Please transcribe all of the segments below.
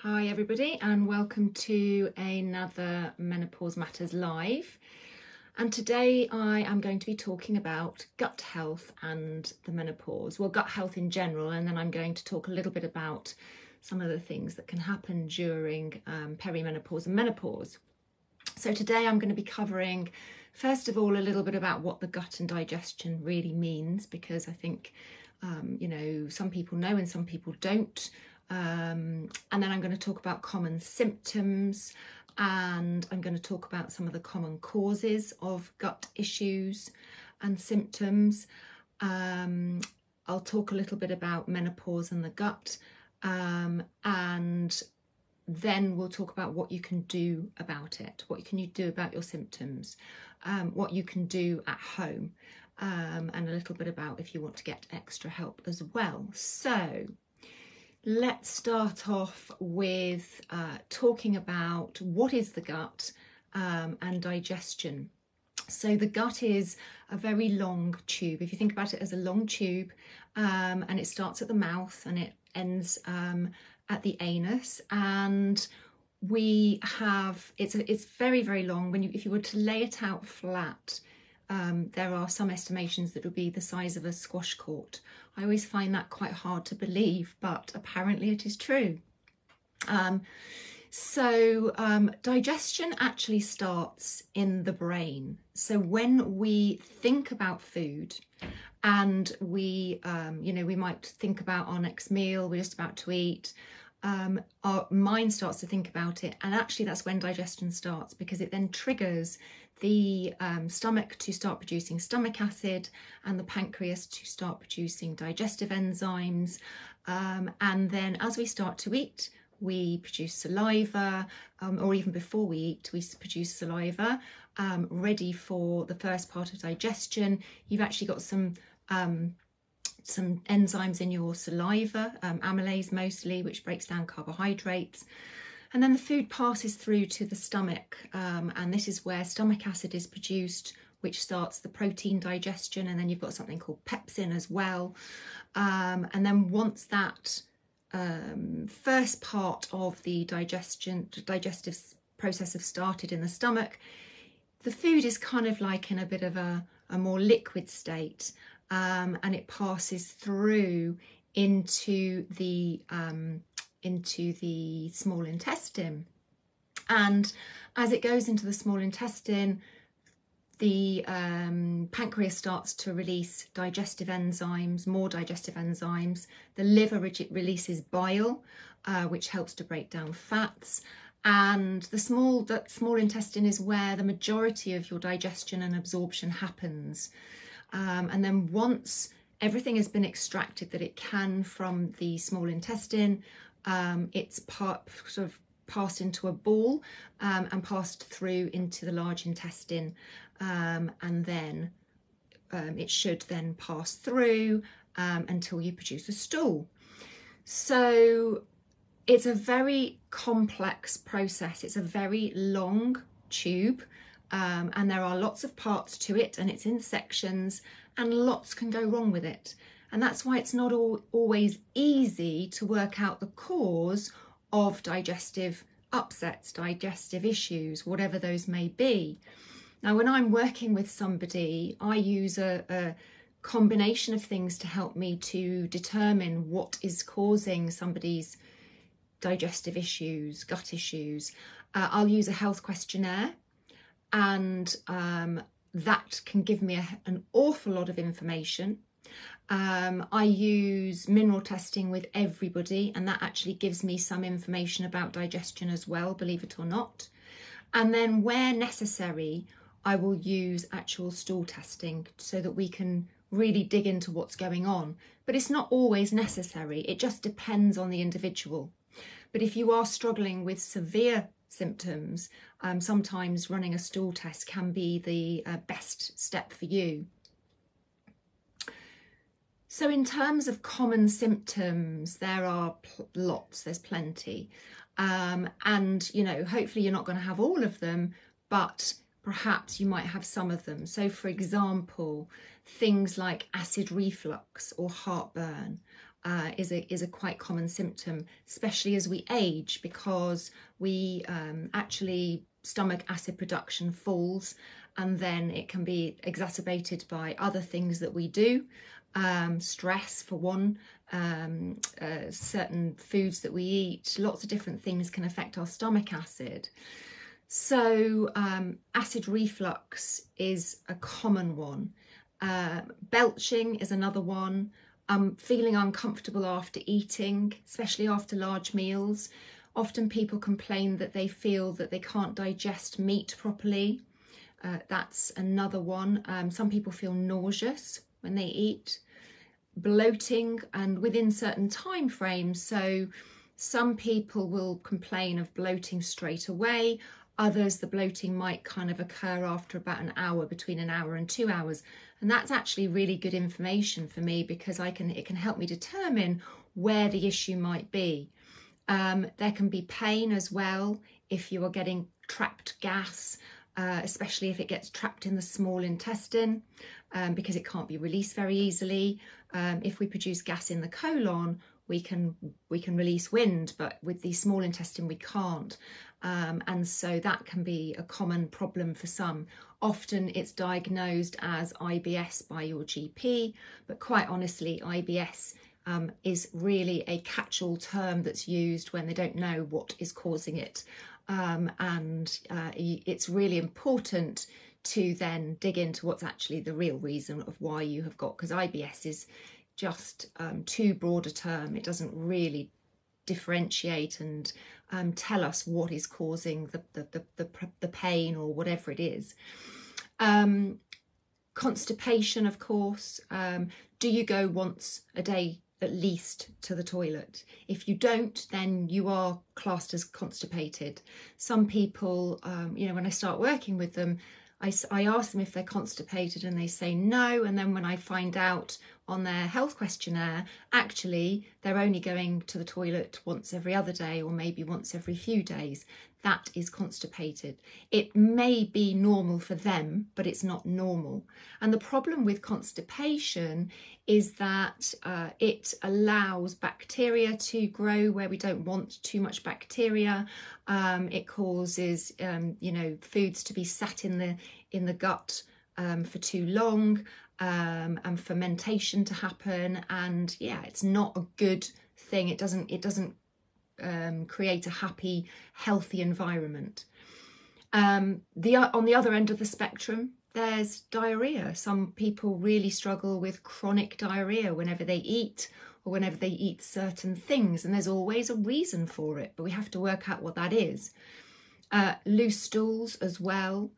Hi everybody and welcome to another Menopause Matters Live. And today I am going to be talking about gut health and the menopause. Well, gut health in general, and then I'm going to talk a little bit about some of the things that can happen during perimenopause and menopause. So today I'm going to be covering, first of all, a little bit about what the gut and digestion really means, because I think, some people know and some people don't. And then I'm going to talk about common symptoms, and I'm going to talk about some of the common causes of gut issues and symptoms. I'll talk a little bit about menopause and the gut, and then we'll talk about what you can do about it. What can you do about your symptoms, what you can do at home, and a little bit about if you want to get extra help as well. So let's start off with talking about what is the gut and digestion. So the gut is a very long tube. If you think about it as a long tube, and it starts at the mouth and it ends at the anus, and we have it's very, very long. If you were to lay it out flat, there are some estimations that would be the size of a squash court. I always find that quite hard to believe, but apparently it is true. Digestion actually starts in the brain. So when we think about food and we might think about our next meal, we're just about to eat, our mind starts to think about it. And actually that's when digestion starts, because it then triggers the stomach to start producing stomach acid and the pancreas to start producing digestive enzymes. And then as we start to eat, we produce saliva, or even before we eat, we produce saliva ready for the first part of digestion. You've actually got some enzymes in your saliva, amylase mostly, which breaks down carbohydrates. And then the food passes through to the stomach, and this is where stomach acid is produced, which starts the protein digestion. And then you've got something called pepsin as well. And then once that first part of the digestive process have started in the stomach, the food is kind of like in a bit of a more liquid state, and it passes through into the small intestine. And as it goes into the small intestine, the pancreas starts to release digestive enzymes, more digestive enzymes. The liver releases bile, which helps to break down fats. And the small intestine is where the majority of your digestion and absorption happens. And then once everything has been extracted that it can from the small intestine, it's sort of passed into a ball and passed through into the large intestine, and then it should then pass through until you produce a stool. So it's a very complex process. It's a very long tube, and there are lots of parts to it, and it's in sections, and lots can go wrong with it. And that's why it's not always easy to work out the cause of digestive upsets, digestive issues, whatever those may be. Now, when I'm working with somebody, I use a combination of things to help me to determine what is causing somebody's digestive issues, gut issues. I'll use a health questionnaire, and that can give me an awful lot of information. I use mineral testing with everybody, and that actually gives me some information about digestion as well, believe it or not. And then where necessary, I will use actual stool testing so that we can really dig into what's going on. But it's not always necessary. It just depends on the individual. But if you are struggling with severe symptoms, sometimes running a stool test can be the best step for you. So in terms of common symptoms, there are lots, there's plenty. And, hopefully you're not going to have all of them, but perhaps you might have some of them. So for example, things like acid reflux or heartburn, is a quite common symptom, especially as we age, because we actually stomach acid production falls, and then it can be exacerbated by other things that we do. Stress for one, certain foods that we eat, lots of different things can affect our stomach acid. So acid reflux is a common one. Belching is another one. Feeling uncomfortable after eating, especially after large meals. Often people complain that they feel that they can't digest meat properly. That's another one. Some people feel nauseous when they eat. Bloating, and within certain time frames. So some people will complain of bloating straight away. Others, the bloating might kind of occur after about an hour, between an hour and 2 hours. And that's actually really good information for me, because it can help me determine where the issue might be. There can be pain as well if you are getting trapped gas, especially if it gets trapped in the small intestine, because it can't be released very easily. If we produce gas in the colon, we can release wind, but with the small intestine we can't. And so that can be a common problem for some. Often it's diagnosed as IBS by your GP, but quite honestly, IBS is really a catch-all term that's used when they don't know what is causing it. It's really important to then dig into what's actually the real reason of why you have got, because IBS is just too broad a term. It doesn't really differentiate and tell us what is causing the pain or whatever it is. Constipation, of course. Do you go once a day at least to the toilet? If you don't, then you are classed as constipated. Some people, when I start working with them, I ask them if they're constipated and they say no, and then when I find out on their health questionnaire, actually they're only going to the toilet once every other day or maybe once every few days, that is constipated. It may be normal for them, but it's not normal. And the problem with constipation is that it allows bacteria to grow where we don't want too much bacteria. It causes foods to be sat in the gut for too long, and fermentation to happen. And yeah, it's not a good thing. It doesn't create a happy, healthy environment. On the other end of the spectrum, there's diarrhea. Some people really struggle with chronic diarrhea whenever they eat or whenever they eat certain things, and there's always a reason for it, but we have to work out what that is. Loose stools as well.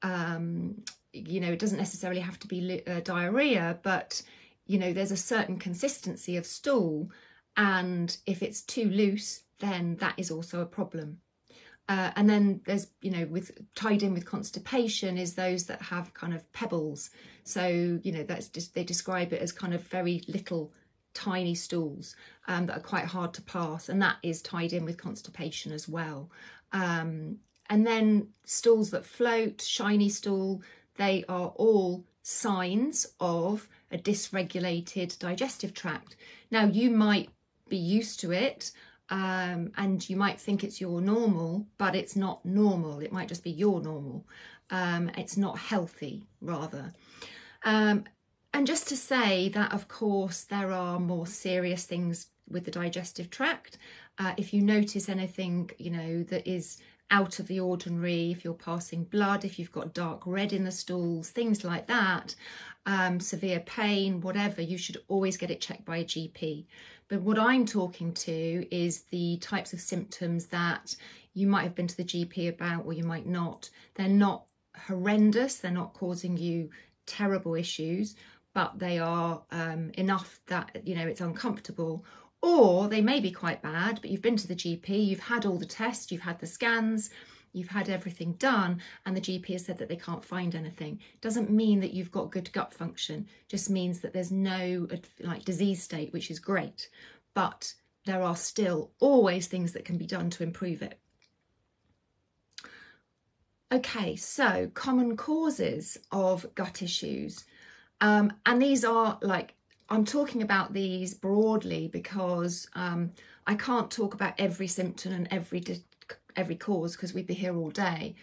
It doesn't necessarily have to be diarrhea, but there's a certain consistency of stool, and if it's too loose, then that is also a problem. And then there's, tied in with constipation is those that have kind of pebbles. So, that's just, they describe it as kind of very little tiny stools that are quite hard to pass. And that is tied in with constipation as well. And then stools that float, shiny stool, they are all signs of a dysregulated digestive tract. Now, you might be used to it, and you might think it's your normal, but it's not normal. It might just be your normal. It's not healthy, rather. And just to say that, of course, there are more serious things with the digestive tract. If you notice anything, that is out of the ordinary, if you're passing blood, if you've got dark red in the stools, things like that, severe pain, whatever, you should always get it checked by a GP. But what I'm talking to is the types of symptoms that you might have been to the GP about, or you might not. They're not horrendous, they're not causing you terrible issues, but they are enough that, it's uncomfortable. Or they may be quite bad, but you've been to the GP, you've had all the tests, you've had the scans, you've had everything done, and the GP has said that they can't find anything. Doesn't mean that you've got good gut function, just means that there's no disease state, which is great, but there are still always things that can be done to improve it. Okay, so common causes of gut issues, and these are I'm talking about these broadly because I can't talk about every symptom and every cause, because we'd be here all day.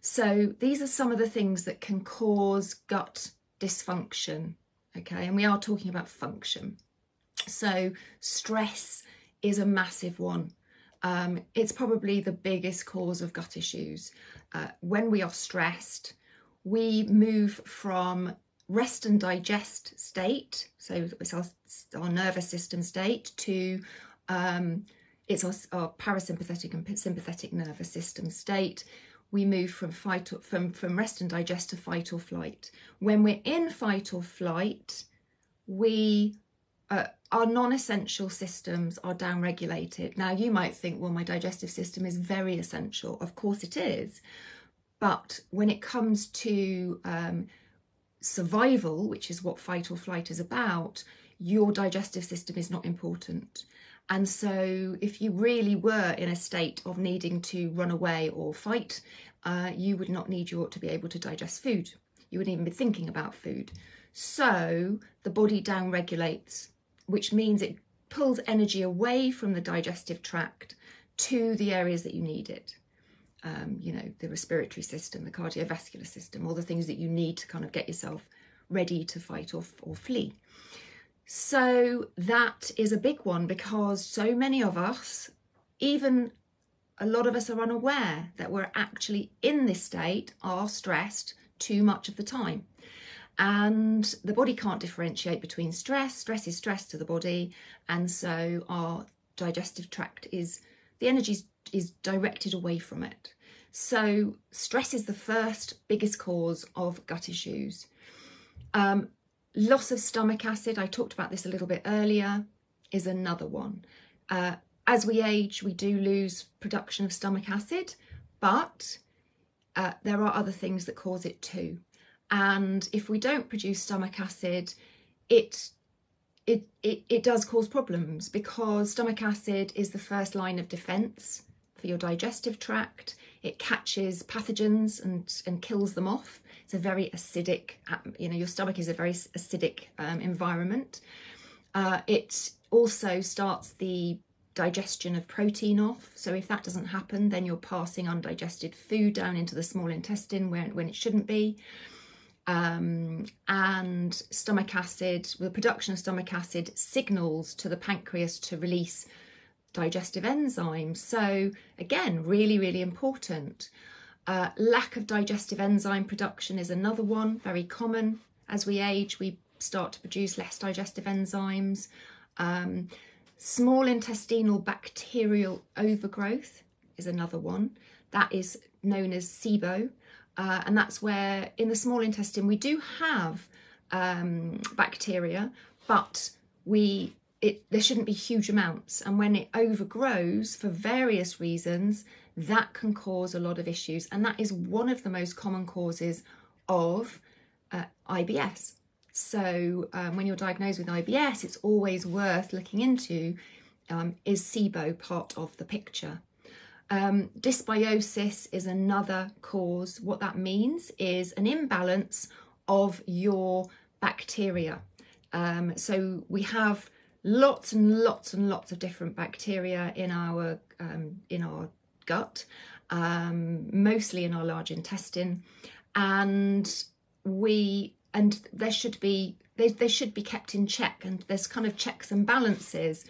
So these are some of the things that can cause gut dysfunction, okay? And we are talking about function. So stress is a massive one. It's probably the biggest cause of gut issues. When we are stressed, we move from rest and digest state, so it's our nervous system state, to it's our parasympathetic and sympathetic nervous system state. We move from from rest and digest to fight or flight. When we're in fight or flight, our non-essential systems are downregulated. Now, you might think, well, my digestive system is very essential. Of course it is. But when it comes to survival, which is what fight or flight is about, your digestive system is not important. And so if you really were in a state of needing to run away or fight, you would not need to be able to digest food. You wouldn't even be thinking about food. So the body downregulates, which means it pulls energy away from the digestive tract to the areas that you need it. You know, the respiratory system, the cardiovascular system, all the things that you need to kind of get yourself ready to fight or flee. So that is a big one, because so many of us, even a lot of us, are unaware that we're actually in this state, are stressed too much of the time. And the body can't differentiate between stress. Stress is stress to the body. And so our digestive tract the energy is directed away from it. So stress is the first biggest cause of gut issues. Loss of stomach acid, I talked about this a little bit earlier, is another one. As we age, we do lose production of stomach acid, but there are other things that cause it too. And if we don't produce stomach acid, it does cause problems, because stomach acid is the first line of defense for your digestive tract. It catches pathogens and kills them off. It's a very acidic, your stomach is a very acidic environment. It also starts the digestion of protein off. So if that doesn't happen, then you're passing undigested food down into the small intestine when it shouldn't be. And stomach acid, the production of stomach acid signals to the pancreas to release digestive enzymes. So again, really, really important. Lack of digestive enzyme production is another one, very common. As we age, we start to produce less digestive enzymes. Small intestinal bacterial overgrowth is another one. That is known as SIBO. And that's where in the small intestine we do have bacteria, but there shouldn't be huge amounts. And when it overgrows for various reasons, that can cause a lot of issues. And that is one of the most common causes of IBS. So when you're diagnosed with IBS, it's always worth looking into, is SIBO part of the picture? Dysbiosis is another cause. What that means is an imbalance of your bacteria. So we have lots and lots and lots of different bacteria in our gut, mostly in our large intestine, and they should be kept in check, and there's kind of checks and balances.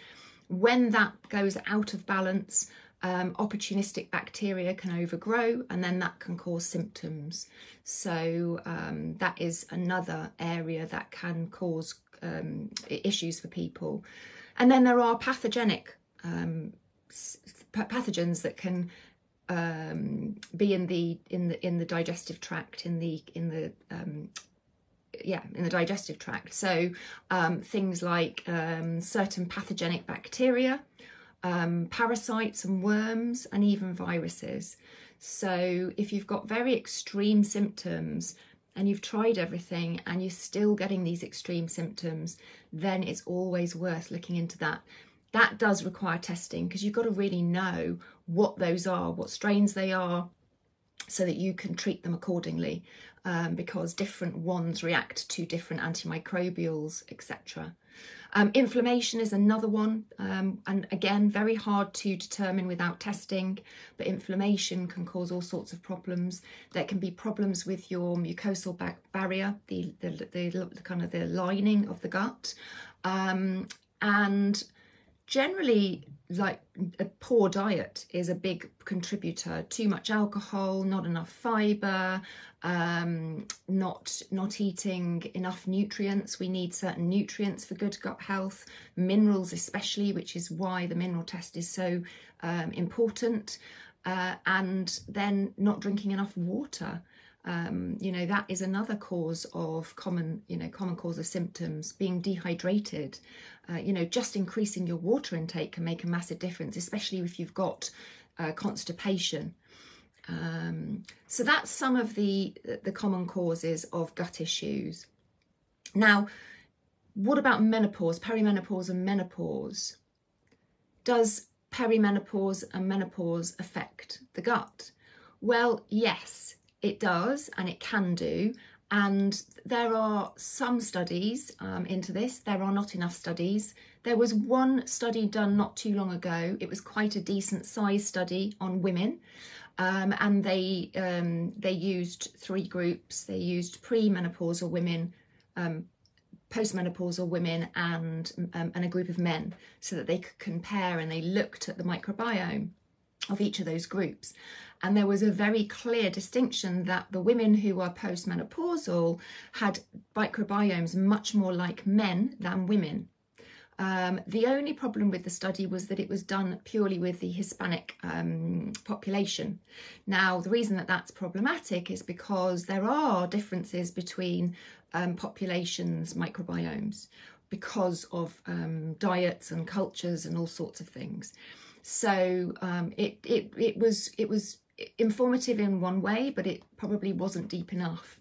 When that goes out of balance, opportunistic bacteria can overgrow, and then that can cause symptoms. So that is another area that can cause issues for people. And then there are pathogenic pathogens that can be in the digestive tract, in the digestive tract. So things like certain pathogenic bacteria, parasites and worms, and even viruses. So if you've got very extreme symptoms and you've tried everything and you're still getting these extreme symptoms, then it's always worth looking into that. That does require testing, because you've got to really know what those are, what strains they are, so that you can treat them accordingly, because different ones react to different antimicrobials, etc. Inflammation is another one, and again, very hard to determine without testing, but inflammation can cause all sorts of problems. There can be problems with your mucosal barrier, the kind of the lining of the gut, and generally, like, a poor diet is a big contributor. Too much alcohol, not enough fibre, not eating enough nutrients. We need certain nutrients for good gut health, minerals especially, which is why the mineral test is so important, and then not drinking enough water. That is another cause of common cause of symptoms, being dehydrated. Just increasing your water intake can make a massive difference, especially if you've got constipation. So that's some of the common causes of gut issues. Now, what about menopause, perimenopause and menopause? Does perimenopause and menopause affect the gut? Well, yes, it does, and it can do. And there are some studies into this. There are not enough studies. There was one study done not too long ago. It was quite a decent size study on women. And they used 3 groups. They used premenopausal women, postmenopausal women, and a group of men, so that they could compare, and they looked at the microbiome of each of those groups. And there was a very clear distinction that the women who were postmenopausal had microbiomes much more like men than women. The only problem with the study was that it was done purely with the Hispanic population. Now, the reason that that's problematic is because there are differences between populations' microbiomes because of diets and cultures and all sorts of things. So it was informative in one way, but it probably wasn't deep enough.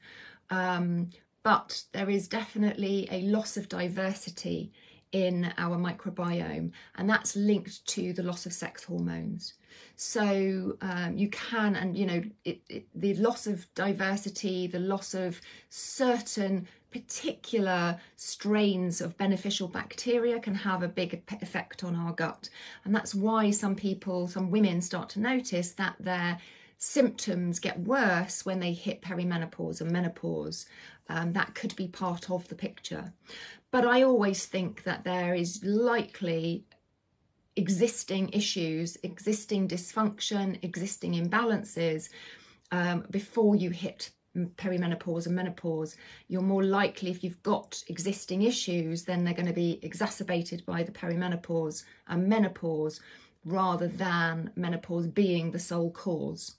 But there is definitely a loss of diversity in our microbiome, and that's linked to the loss of sex hormones. So you can, and the loss of diversity, the loss of certain particular strains of beneficial bacteria can have a big effect on our gut. And that's why some women start to notice that their symptoms get worse when they hit perimenopause and menopause. That could be part of the picture. But I always think that there is likely existing issues, existing dysfunction, existing imbalances before you hit perimenopause and menopause. You're more likely, if you've got existing issues, then they're going to be exacerbated by the perimenopause and menopause, rather than menopause being the sole cause.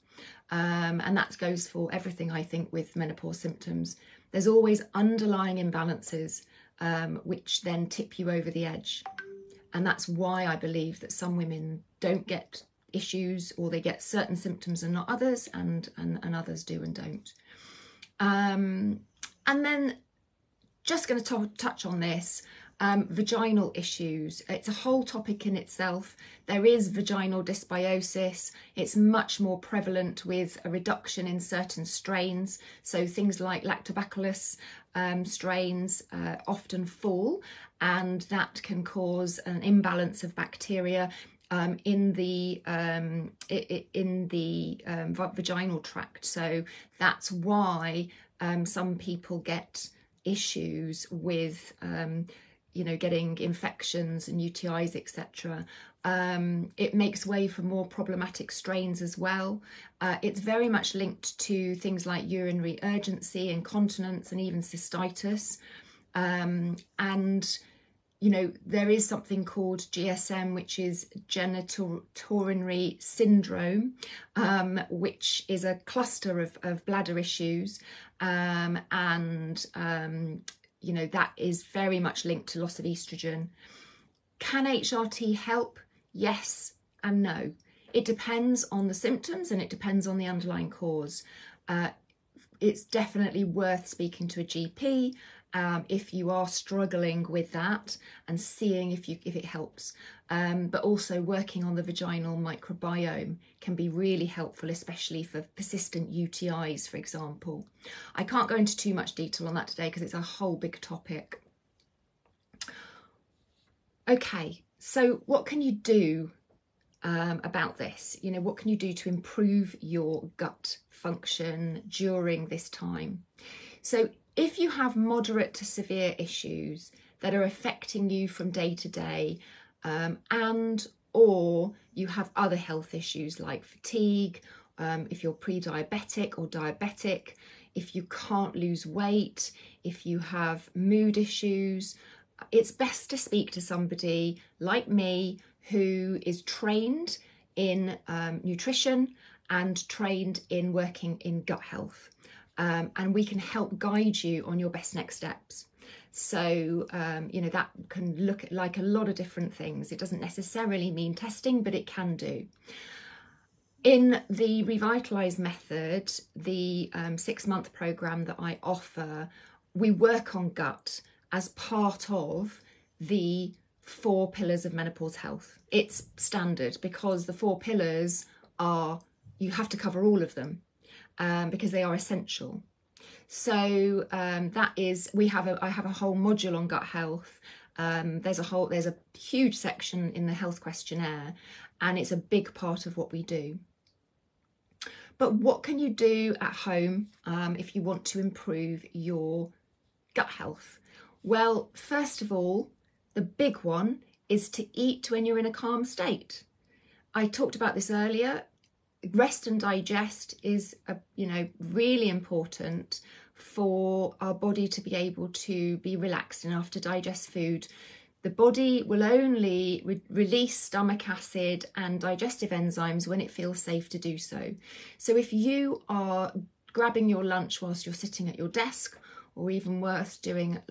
And that goes for everything, I think, with menopause symptoms. There's always underlying imbalances which then tip you over the edge. And that's why I believe that some women don't get issues, or they get certain symptoms and not others, and others do and don't. And then, just going to touch on this, vaginal issues. It's a whole topic in itself. There is vaginal dysbiosis. It's much more prevalent with a reduction in certain strains. So things like Lactobacillus strains often fall, and that can cause an imbalance of bacteria in the vaginal tract. So that's why some people get issues with getting infections and UTIs, etc. It makes way for more problematic strains as well. It's very much linked to things like urinary urgency, incontinence, and even cystitis. And there is something called GSM, which is genitourinary syndrome, which is a cluster of bladder issues, that is very much linked to loss of estrogen. Can HRT help? Yes and no. It depends on the symptoms, and it depends on the underlying cause. It's definitely worth speaking to a GP if you are struggling with that, and seeing if it helps. But also working on the vaginal microbiome can be really helpful, especially for persistent UTIs, for example. I can't go into too much detail on that today because it's a whole big topic. Okay, so what can you do about this? You know, what can you do to improve your gut function during this time? So if you have moderate to severe issues that are affecting you from day to day, and or you have other health issues like fatigue, if you're pre-diabetic or diabetic, if you can't lose weight, if you have mood issues, it's best to speak to somebody like me who is trained in nutrition and trained in working in gut health. And we can help guide you on your best next steps. So, you know, that can look like a lot of different things. It doesn't necessarily mean testing, but it can do. In the Revitalise method, the 6-month program that I offer, we work on gut as part of the 4 pillars of menopause health. It's standard because the 4 pillars are, you have to cover all of them because they are essential. So that is, I have a whole module on gut health. There's a huge section in the health questionnaire, and it's a big part of what we do. But what can you do at home if you want to improve your gut health? Well, first of all, the big one is to eat when you're in a calm state. I talked about this earlier. Rest and digest is, really important for our body to be able to be relaxed enough to digest food. The body will only release stomach acid and digestive enzymes when it feels safe to do so. So if you are grabbing your lunch whilst you're sitting at your desk, or even worse, doing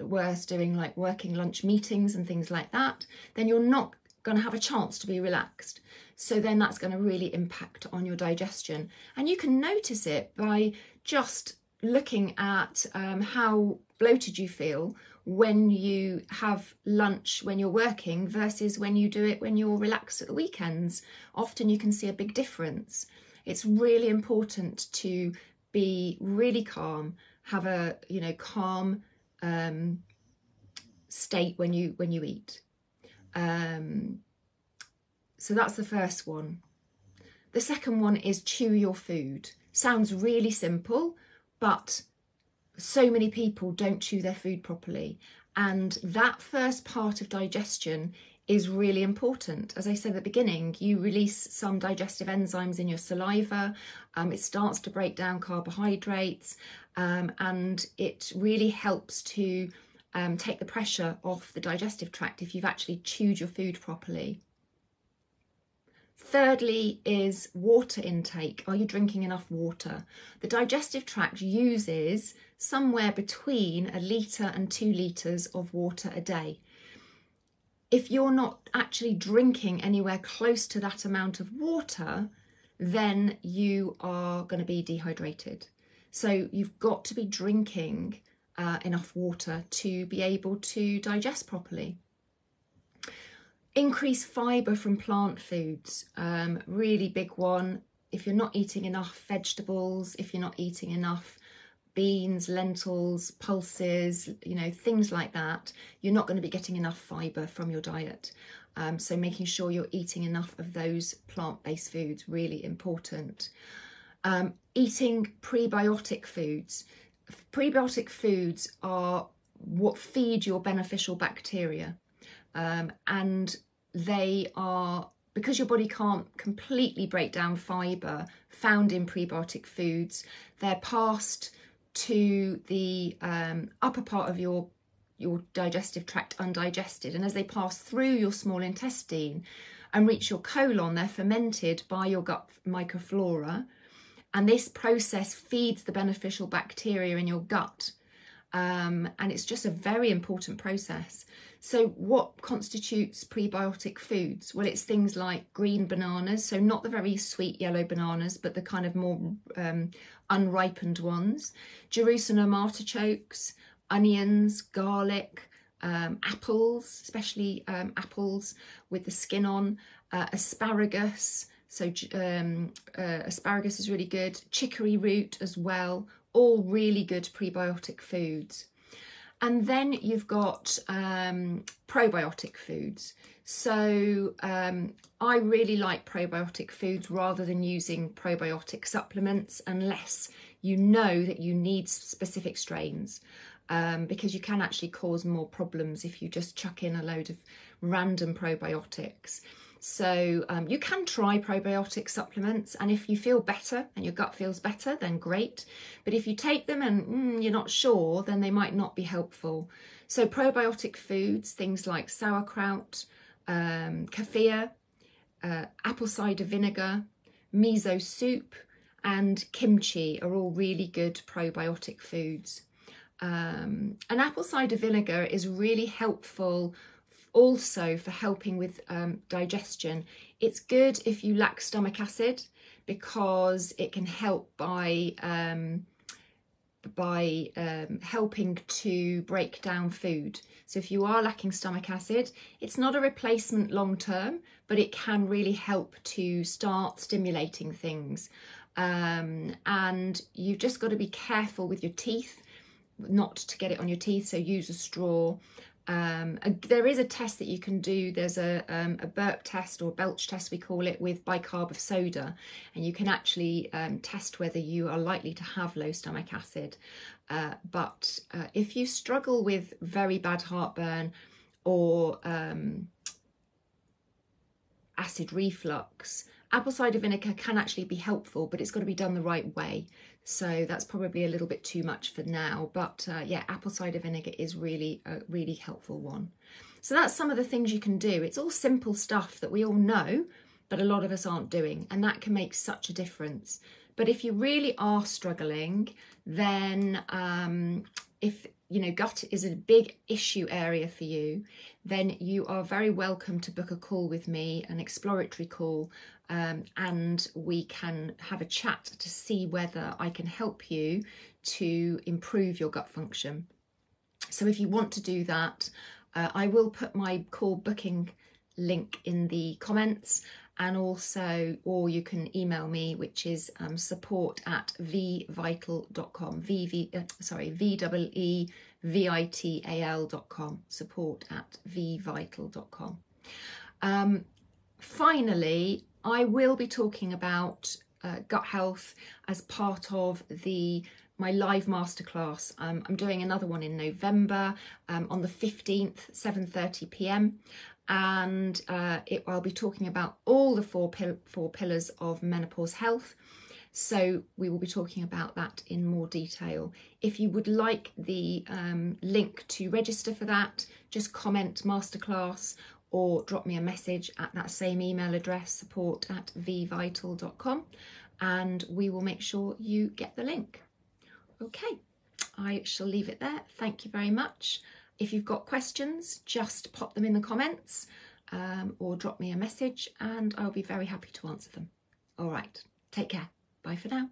like working lunch meetings and things like that, then you're not going to have a chance to be relaxed. So then that's going to really impact on your digestion. And you can notice it by just looking at how bloated you feel when you have lunch when you're working versus when you do it when you're relaxed at the weekends. Often you can see a big difference. It's really important to be really calm, have a calm state when you eat. So that's the first one. The second one is chew your food. Sounds really simple, but so many people don't chew their food properly. And that first part of digestion is really important. As I said at the beginning, you release some digestive enzymes in your saliva. It starts to break down carbohydrates, and it really helps to take the pressure off the digestive tract if you've actually chewed your food properly. Thirdly is water intake. Are you drinking enough water? The digestive tract uses somewhere between 1 litre and 2 litres of water a day. If you're not actually drinking anywhere close to that amount of water, then you are going to be dehydrated. So you've got to be drinking enough water to be able to digest properly. Increase fibre from plant foods, really big one. If you're not eating enough vegetables, if you're not eating enough beans, lentils, pulses, things like that, you're not going to be getting enough fibre from your diet. So making sure you're eating enough of those plant-based foods, really important. Eating prebiotic foods. Prebiotic foods are what feed your beneficial bacteria. And they are, because your body can't completely break down fibre found in prebiotic foods, they're passed to the upper part of your digestive tract undigested, and as they pass through your small intestine and reach your colon, they're fermented by your gut microflora, and this process feeds the beneficial bacteria in your gut. And it's just a very important process. So what constitutes prebiotic foods? Well, it's things like green bananas, so not the very sweet yellow bananas, but the kind of more unripened ones. Jerusalem artichokes, onions, garlic, apples, especially apples with the skin on, asparagus. So asparagus is really good. Chicory root as well. All really good prebiotic foods. And then you've got probiotic foods. So I really like probiotic foods rather than using probiotic supplements unless you know that you need specific strains, because you can actually cause more problems if you just chuck in a load of random probiotics. So you can try probiotic supplements, and if you feel better and your gut feels better, then great. But if you take them and you're not sure, then they might not be helpful. So probiotic foods, things like sauerkraut, kefir, apple cider vinegar, miso soup, and kimchi are all really good probiotic foods. And apple cider vinegar is really helpful also for helping with digestion. It's good if you lack stomach acid, because it can help by helping to break down food. So if you are lacking stomach acid, it's not a replacement long term, but it can really help to start stimulating things. And you've just got to be careful with your teeth, not to get it on your teeth, so use a straw. There is a test that you can do. There's a burp test, or belch test we call it, with bicarb of soda, and you can actually test whether you are likely to have low stomach acid. But if you struggle with very bad heartburn or acid reflux, apple cider vinegar can actually be helpful, but it's got to be done the right way. So that's probably a little bit too much for now. But yeah, apple cider vinegar is really a really helpful one. So that's some of the things you can do. It's all simple stuff that we all know, but a lot of us aren't doing, and that can make such a difference. But if you really are struggling, then if gut is a big issue area for you, then you are very welcome to book a call with me, an exploratory call, and we can have a chat to see whether I can help you to improve your gut function. So if you want to do that, I will put my call booking link in the comments, and also, or you can email me, which is support@veevital.com, VEEVITAL.com, support@veevital.com. Finally, I will be talking about gut health as part of my live masterclass. I'm doing another one in November on the 15th, 7:30 p.m. And I'll be talking about all the four pillars of menopause health. So we will be talking about that in more detail. If you would like the link to register for that, just comment masterclass or drop me a message at that same email address, support@veevital.com, and we will make sure you get the link. Okay, I shall leave it there. Thank you very much. If you've got questions, just pop them in the comments or drop me a message, and I'll be very happy to answer them. All right, take care. Bye for now.